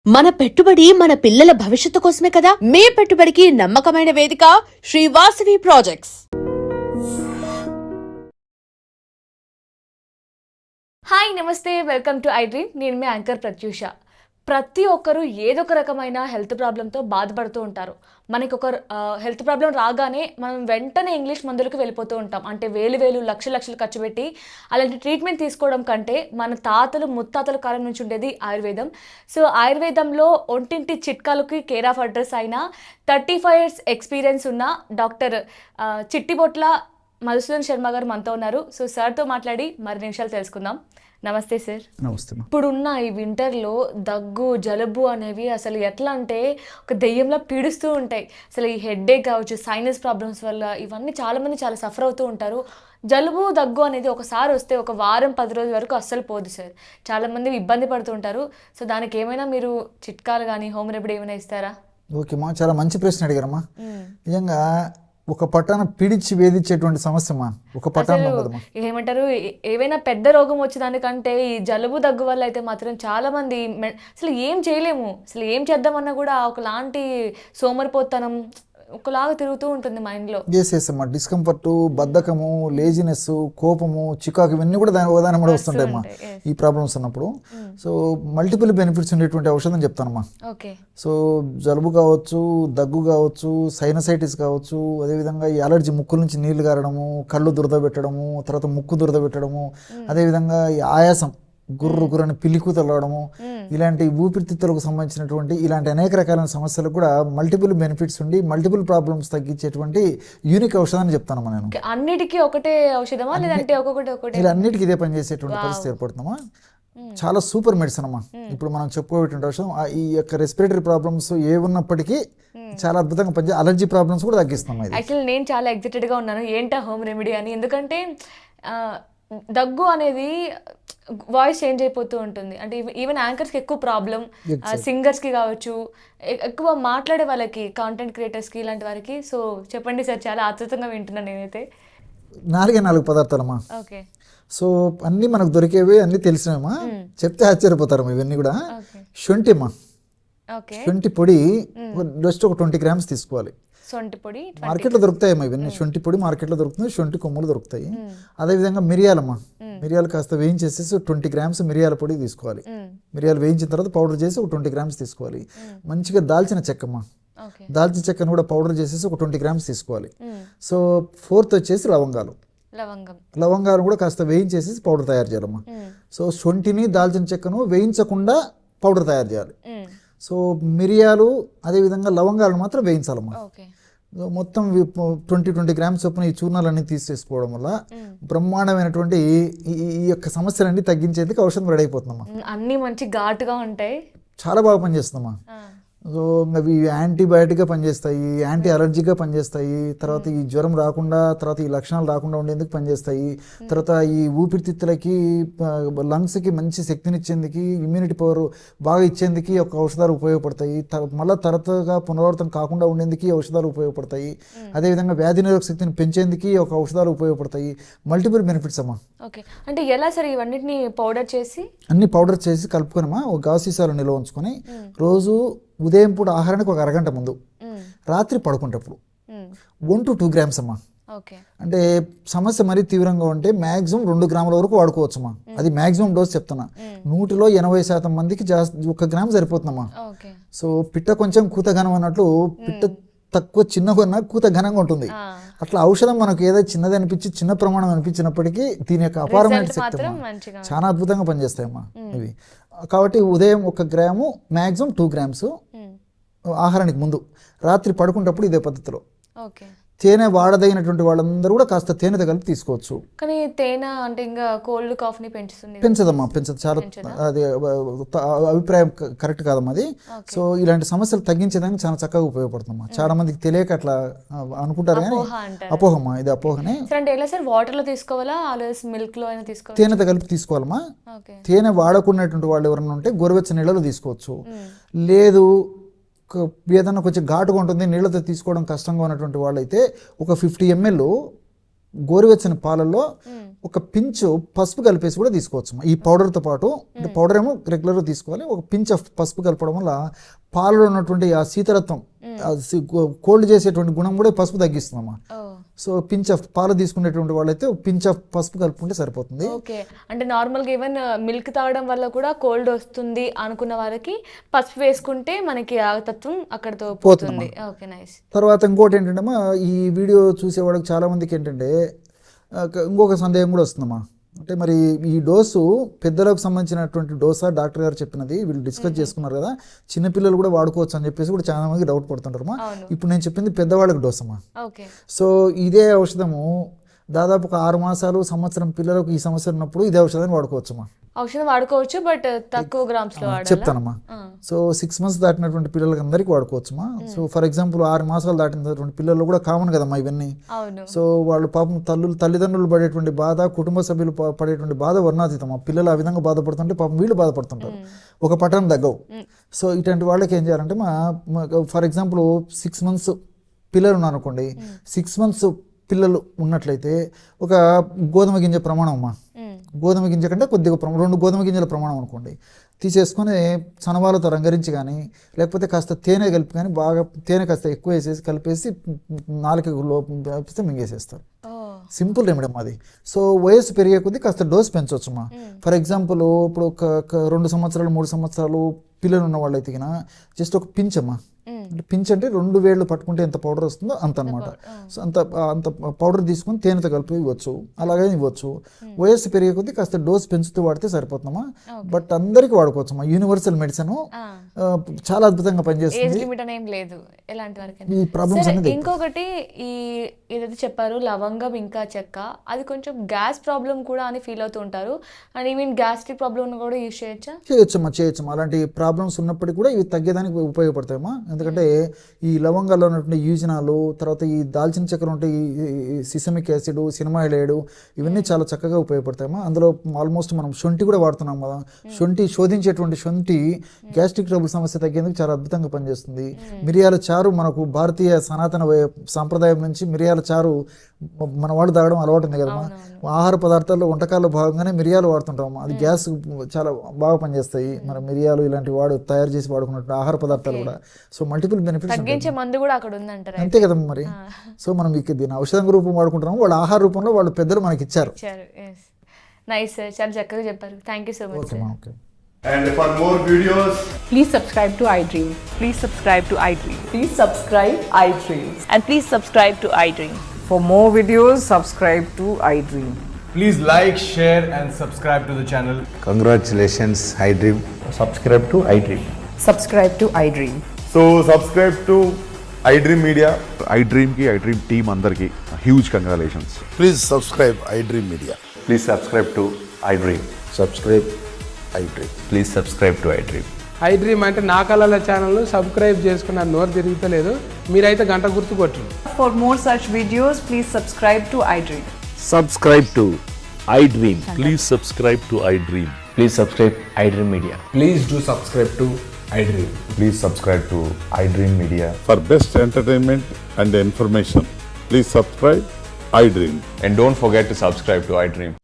మన పెట్టుబడి మన పిల్లల భవిష్యత్తు కోసమే కదా. మీ పెట్టుబడికి నమ్మకమైన వేదిక శ్రీ వాసవి ప్రాజెక్ట్స్. హాయ్ నమస్తే, వెల్కమ్ టు ఐ డ్రీమ్. నేను మీ యాంకర్ ప్రత్యూష. ప్రతి ఒక్కరు ఏదో ఒక రకమైన హెల్త్ ప్రాబ్లంతో బాధపడుతూ ఉంటారు. మనకి ఒక హెల్త్ ప్రాబ్లం రాగానే మనం వెంటనే ఇంగ్లీష్ మందులకు వెళ్ళిపోతూ ఉంటాం. అంటే వేలు లక్షలు ఖర్చు పెట్టి అలాంటి ట్రీట్మెంట్ తీసుకోవడం కంటే మన తాతలు ముత్తాతల కాలం నుంచి ఉండేది ఆయుర్వేదం. సో ఆయుర్వేదంలో ఒంటింటి చిట్కాలకి కేర్ ఆఫ్ అడ్రస్ అయిన 35 years ఎక్స్పీరియన్స్ ఉన్న డాక్టర్ చిట్టిబొట్ల మధుసూదన్ శర్మ గారు మనతో ఉన్నారు. సో సార్తో మాట్లాడి మరి నిమిషాలు తెలుసుకుందాం. నమస్తే సార్. నమస్తే. ఇప్పుడున్న ఈ వింటర్లో దగ్గు జలుబు అనేవి అసలు ఎట్లా అంటే ఒక దెయ్యంలా పీడిస్తూ ఉంటాయి. అసలు ఈ హెడ్ఏక్ కావచ్చు, సైనస్ ప్రాబ్లమ్స్ వల్ల ఇవన్నీ చాలామంది చాలా సఫర్ అవుతూ ఉంటారు. జలుబు దగ్గు అనేది ఒకసారి వస్తే ఒక వారం 10 రోజుల వరకు అస్సలు పోదు సార్. చాలామంది ఇబ్బంది పడుతూ ఉంటారు. సో దానికి ఏమైనా మీరు చిట్కాలు కానీ హోమ్ రెమెడీ ఏమైనా ఇస్తారా? ఓకేమ్మా, చాలా మంచి ప్రశ్న అడిగారమ్మా. నిజంగా ఒక పట్టాన పీడించి వేధించేటువంటి సమస్యమా ఒక పట్టాన ఏమంటారు, ఏవైనా పెద్ద రోగం వచ్చేదానికంటే ఈ జలుబు దగ్గు వల్ల అయితే మాత్రం చాలా మంది అసలు ఏం చేయలేము. అసలు ఏం చేద్దామన్నా కూడా ఒకలాంటి సోమరిపోతనం ఒకలాగా తిరుగుతూ ఉంటుంది మైండ్లో. చేసేసమ్మా డిస్కంఫర్ట్, బద్ధకము, లేజినెస్, కోపము, చికాకు ఇవన్నీ కూడా దాని ఉదాహరణ కూడా వస్తుంటాయమ్మా ఈ ప్రాబ్లమ్స్ ఉన్నప్పుడు. సో మల్టిపుల్ బెనిఫిట్స్ ఉండేటువంటి ఔషధం చెప్తానమ్మా. సో జలుబు కావచ్చు, దగ్గు కావచ్చు, సైనసైటిస్ కావచ్చు, అదేవిధంగా ఈ అలర్జీ, ముక్కుల నుంచి నీళ్లు గారడము, కళ్ళు దురద పెట్టడము, తర్వాత ముక్కు దురద పెట్టడము, అదేవిధంగా ఈ ఆయాసం, గుర్రని పిల్లికూతలు రావడము, ఇలాంటి ఊపిరితిత్తులకు సంబంధించినటువంటి ఇలాంటి అనేక రకాలైన సమస్యలకు కూడా మల్టిపుల్ బెనిఫిట్స్ ఉండి మల్టిపుల్ ప్రాబ్లమ్స్ తగ్గించేటువంటి యూనిక్ ఔషధాన్ని చెప్తాను నేను. అన్నిటికీ ఒకటే ఔషధమా లేదంటే ఒక్కొక్కటి ఇలా అన్నిటికీ ఇదే పనిచేసేటువంటి పరిస్థితి ఏర్పడుతుందమ్మా. చాలా సూపర్ మెడిసిన్ అమ్మా. ఇప్పుడు మనం చెప్పుకోబెట్టిన ఔషధం ఈ యొక్క రెస్పిరేటరీ ప్రాబ్లమ్స్ ఏ ఉన్నప్పటికీ చాలా అద్భుతంగా పనిచే అలర్జీ ప్రాబ్లమ్స్ కూడా తగ్గిస్తాం. యాక్చువల్లీ నేను చాలా ఎక్సైటెడ్గా ఉన్నాను ఏంటా హోమ్ రెమెడీ అని. ఎందుకంటే దగ్గు అనేది వాయిస్ చేంజ్ అయిపోతూ ఉంటుంది. అంటే ఈవెన్ యాంకర్స్కి ఎక్కువ ప్రాబ్లం, సింగర్స్కి కావచ్చు, ఎక్కువ మాట్లాడే వాళ్ళకి, కాంటెంట్ క్రియేటర్స్కి, ఇలాంటి వారికి. సో చెప్పండి సార్, చాలా ఆతృతంగా వింటున్నాను నేనైతే. 4 పదార్థాలమ్మా. ఓకే. సో అన్నీ మనకు దొరికేవి, అన్నీ తెలిసినమ్మా. చెప్తే ఆశ్చర్యపోతారమ్మా ఇవన్నీ కూడా. శొంఠి అమ్మా, శొంఠి పొడి జస్ట్ ఒక 20 grams తీసుకోవాలి. శొంఠి పొడి మార్కెట్లో దొరుకుతాయమ్మా ఇవన్నీ. శొంఠి పొడి మార్కెట్లో దొరుకుతుంది, శొంఠి కొమ్ములు దొరుకుతాయి. అదేవిధంగా మిరియాలమ్మా, మిరియాలు కాస్త వేయించేసేసి 20 grams మిరియాల పొడి తీసుకోవాలి. మిరియాలు వేయించిన తర్వాత పౌడర్ చేసి ఒక 20 grams తీసుకోవాలి. మంచిగా దాల్చిన చెక్కమ్మా, దాల్చిన చెక్కను కూడా పౌడర్ చేసేసి ఒక 20 grams తీసుకోవాలి. సో 4th వచ్చేసి లవంగాలు కూడా కాస్త వేయించేసి పౌడర్ తయారు చేయాలమ్మా. సో శొంఠిని దాల్చిన చెక్కను వేయించకుండా పౌడర్ తయారు చేయాలి. సో మిరియాలు అదేవిధంగా లవంగాలను మాత్రం వేయించాలమ్మా. మొత్తం 20 grams చొప్పున ఈ చూర్ణాలన్నీ తీసేసుకోవడం వల్ల బ్రహ్మాండమైనటువంటి ఈ యొక్క సమస్యలన్నీ తగ్గించేందుకు ఔషధం రెడీ అయిపోతుందమ్మా. అన్ని మంచి ఘాటుగా ఉంటాయి, చాలా బాగా పనిచేస్తుందమ్మా. సో అవి యాంటీబయాటిక్గా పనిచేస్తాయి, యాంటీ అలర్జీగా పనిచేస్తాయి, తర్వాత ఈ జ్వరం రాకుండా, తర్వాత ఈ లక్షణాలు రాకుండా ఉండేందుకు పనిచేస్తాయి, తర్వాత ఈ ఊపిరితిత్తులకి, లంగ్స్కి మంచి శక్తినిచ్చేందుకు, ఇమ్యూనిటీ పవర్ బాగా ఇచ్చేందుకు ఒక ఔషధాలు ఉపయోగపడతాయి. మళ్ళీ తరచుగా పునరావృతం కాకుండా ఉండేందుకు ఔషధాలు ఉపయోగపడతాయి. అదేవిధంగా వ్యాధి నిరోధక శక్తిని పెంచేందుకు ఒక ఔషధాలు ఉపయోగపడతాయి. మల్టిపుల్ బెనిఫిట్స్ అమ్మా. ఓకే. అంటే ఎలా సరే ఇవన్నిటిని పౌడర్ చేసి, అన్ని పౌడర్ చేసి కలుపుకొనమ్మా ఒక గాజు సీసాలో నిల్వ ఉంచుకొని రోజు ఉదయం పూట ఆహారానికి ఒక అరగంట ముందు, రాత్రి పడుకుంటప్పుడు 1 to 2 grams అమ్మా. అంటే సమస్య మరీ తీవ్రంగా ఉంటే మ్యాక్సిమం 2 grams వరకు వాడుకోవచ్చమ్మా. అది మ్యాక్సిమం డోస్ చెప్తున్నా. 100లో 80% మందికి 1 gram సరిపోతుందమ్మా. సో పిట్ట కొంచెం కూతఘనం అన్నట్లు, పిట్ట తక్కువ చిన్నగా ఉన్నా కూత ఘనంగా ఉంటుంది. అట్లా ఔషధం మనకు ఏదో చిన్నది అనిపించి చిన్న ప్రమాణం అనిపించినప్పటికీ దీని యొక్క అపారమైన శక్తి చాలా అద్భుతంగా పనిచేస్తాయమ్మా ఇవి. కాబట్టి ఉదయం 1 gram, మ్యాక్సిమం 2 grams ఆహారానికి ముందు, రాత్రి పడుకుంటప్పుడు ఇదే పద్ధతిలో. తేనె వాడదగినటువంటి వాళ్ళందరూ కూడా కాస్త తేనెతో కలిపి తీసుకోవచ్చు. కానీ తేనె అంటే ఇంకా కోల్డ్ కాఫ్ని పెంచదమ్మా, పెంచదు. చాలా అది అభిప్రాయం కరెక్ట్ కాదమ్మా అది. సో ఇలాంటి సమస్యలు తగ్గించేదానికి చాలా చక్కగా ఉపయోగపడుతుందమ్మా. చాలా మందికి తెలియక అట్లా అనుకుంటారు కానీ అపోహమ్మా, ఇది అపోహనే. వాటర్లో తీసుకోవాలా, మిల్క్ లో అయినా తీసుకోవాలి? తేనెతో కలిపి తీసుకోవాలమ్మా. తేనె వాడకున్నటువంటి వాళ్ళు ఎవరైనా ఉంటే గోరువెచ్చని నీళ్ళలో తీసుకోవచ్చు. లేదు ఏదన్నా కొంచెం ఘాటుగా ఉంటుంది, నీళ్ళతో తీసుకోవడం కష్టంగా ఉన్నటువంటి వాళ్ళైతే ఒక 50 ml గోరువెచ్చని పాలల్లో ఒక పించ్ పసుపు కలిపేసి కూడా తీసుకోవచ్చు ఈ పౌడర్తో పాటు. అంటే పౌడర్ ఏమో రెగ్యులర్గా తీసుకోవాలి, ఒక పించ్ ఆఫ్ పసుపు కలపడం వల్ల పాలలో ఉన్నటువంటి ఆ శీతలత్వం, కోల్డ్ చేసేటువంటి గుణం కూడా పసుపు తగ్గిస్తుందమ్మా. సో పించ్ ఆఫ్ పాలు తీసుకునేటువంటి వాళ్ళైతే పించ్ ఆఫ్ పసుపు కలుపుకుంటే సరిపోతుంది. ఓకే, అంటే నార్మల్గా ఈవెన్ మిల్క్ తాగడం వల్ల కూడా కోల్డ్ వస్తుంది అనుకున్న వారికి పసుపు వేసుకుంటే మనకి ఆ తత్వం అక్కడతో పోతుంది. Okay, nice. తర్వాత ఇంకోటి ఏంటంటే ఈ వీడియో చూసే వాళ్ళకి చాలా మందికి ఏంటంటే ఇంకొక సందేహం కూడా వస్తుందమ్మా. అంటే మరి ఈ డోసు పెద్దలకు సంబంధించినటువంటి డోసా డాక్టర్ గారు చెప్పినది వీళ్ళు డిస్కస్ చేసుకున్నారు కదా, చిన్నపిల్లలు కూడా వాడుకోవచ్చు అని చెప్పేసి కూడా చాలా మంది డౌట్ పడుతుంటారు. ఇప్పుడు నేను చెప్పింది పెద్దవాళ్ళకి డోస్ అమ్మా. సో ఇదే ఔషధము దాదాపు ఒక 6 మాసాలు సంవత్సరం పిల్లలకు ఈ సమస్య ఉన్నప్పుడు ఇదే ఔషధాన్ని వాడుకోవచ్చమ్మా. ఔషధం వాడుకోవచ్చు, బట్ తక్కువ గ్రామ్స్ లో చెప్తానమ్మా. సో 6 months దాటినటువంటి పిల్లలకి అందరికీ వాడుకోవచ్చమ్మా. సో ఫర్ ఎగ్జాంపుల్ 6 మాసాలు దాటినటువంటి పిల్లలు కూడా కామన్ కదమ్మా ఇవన్నీ. సో వాళ్ళు పాపం తల్లిదండ్రులు పడేటువంటి బాధ, కుటుంబ సభ్యులు పడేటువంటి బాధ వర్ణాతీతం. పిల్లలు ఆ విధంగా బాధపడుతుంటే పాపం వీళ్ళు బాధపడుతుంటారు, ఒక పట్టణం తగ్గవు. సో ఇటువంటి వాళ్ళకి ఏం చేయాలంటే ఫర్ ఎగ్జాంపుల్ 6 months పిల్లలు ఉన్నారనుకోండి, 6 months పిల్లలు ఉన్నట్లయితే ఒక గోధుమ గింజ ప్రమాణం అమ్మా, గోధుమ గింజ కంటే కొద్దిగా 2 గోధుమ గింజల ప్రమాణం అనుకోండి, తీసేసుకొని చనవాలతో రంగరించి కానీ లేకపోతే కాస్త తేనె కలిపి కానీ బాగా తేనె కాస్త ఎక్కువ వేసేసి కలిపేసి 4 లోపలిస్తే మింగేసేస్తారు. సింపుల్ రెమెడీ అమ్మా అది. సో వయసు పెరిగే కొద్దీ కాస్త డోస్ పెంచవచ్చమ్మా. ఫర్ ఎగ్జాంపుల్ ఇప్పుడు ఒక 2 సంవత్సరాలు 3 సంవత్సరాలు పిల్లలు ఉన్న వాళ్ళైతే జస్ట్ ఒక పించ్ అమ్మా. పించ్ అంటే 2 వేళ్ళు పట్టుకుంటే ఎంత పౌడర్ వస్తుందో అంత అనమాట. సో అంత పౌడర్ తీసుకొని తేనెతో కలిపి ఇవ్వచ్చు, అలాగే ఇవ్వచ్చు. వయస్సు పెరిగే కొద్దీ కాస్త డోస్ పెంచుతూ వాడితే సరిపోతుందమ్మా. బట్ అందరికీ వాడుకోవచ్చమ్మా. యూనివర్సల్ మెడిసిన్ చాలా అద్భుతంగా పనిచేస్తుంది. ఈ ప్రాబ్లమ్స్ అనేది. ఇంకొకటి ఏదైతే చెప్పారు లవంగం ఇంకా చెక్క, అది కొంచెం గ్యాస్ ప్రాబ్లం కూడా అని ఫీల్ అవుతూ ఉంటారు. అండ్ ఈవెన్ గ్యాస్ట్రిక్ ప్రాబ్లం కూడా యూజ్ చేయొచ్చమ్మా. అలాంటి ప్రాబ్లమ్స్ ఉన్నప్పటికీ కూడా ఇవి తగ్గేదానికి ఉపయోగపడతాయమ్మా. ఎందుకంటే ఈ లవంగాల్లో ఉన్నటువంటి యూజినాలు, తర్వాత ఈ దాల్చిన చెక్కలు ఉంటే ఈ సిసమిక్ యాసిడ్, సినిమాయిలేడు, ఇవన్నీ చాలా చక్కగా ఉపయోగపడతాయమ్మా. అందులో ఆల్మోస్ట్ మనం శొంఠి కూడా వాడుతున్నాం కదా. శొంఠి శోధించేటువంటి శొంఠి గ్యాస్ట్రిక్ ట్రబుల్ సమస్య తగ్గేందుకు చాలా అద్భుతంగా పనిచేస్తుంది. మిరియాల చారు మనకు భారతీయ సనాతన సాంప్రదాయం నుంచి మిరియాల చారు మన వాళ్ళు తాగడం అలవాటు ఉంది కదమ్మా. ఆహార పదార్థాల్లో వంటకాల్లో భాగంగానే మిరియాలు వాడుతుంటాం. అది గ్యాస్ చాలా బాగా పనిచేస్తాయి. మన మిరియాలు ఇలాంటి తయారు చేసి వాడుకున్నట్టు ఆహార పదార్థాలు కూడా. సో మల్టిపుల్ బెనిఫిట్స్ అంతే కదమ్మా మరి. సో మనం దీని ఔషధం రూపం వాడుకుంటున్నాం, వాళ్ళ ఆహార రూపంలో వాళ్ళు పెద్దలు మనకి ఇచ్చారు. నైస్ సార్, చాలా చక్కగా చెప్పారు. Thank you so much. Okay. And for more videos, please subscribe to iDream. Please subscribe to iDream. Please subscribe iDream. And please subscribe to iDream. For more videos, subscribe to iDream. please like, share and subscribe to the channel. Congratulations, iDream. Subscribe to iDream. Subscribe to iDream. So subscribe to iDream Media. iDream ki iDream team andarki huge congratulations. Please subscribe iDream Media. Please subscribe to iDream. Subscribe iDream. Please subscribe to iDream. iDream అంటే నా కళల channel subscribe చేసుకున్న నోరు తిరుగుతలేదు, మీరైతే గంట గుర్తు కొట్టండి. For more such videos, please subscribe to iDream. Subscribe to iDream. Please subscribe to iDream. Please subscribe iDream Media. Please do subscribe to iDream. Please subscribe to iDream Media. For best entertainment and information, please subscribe iDream. And don't forget to subscribe to iDream.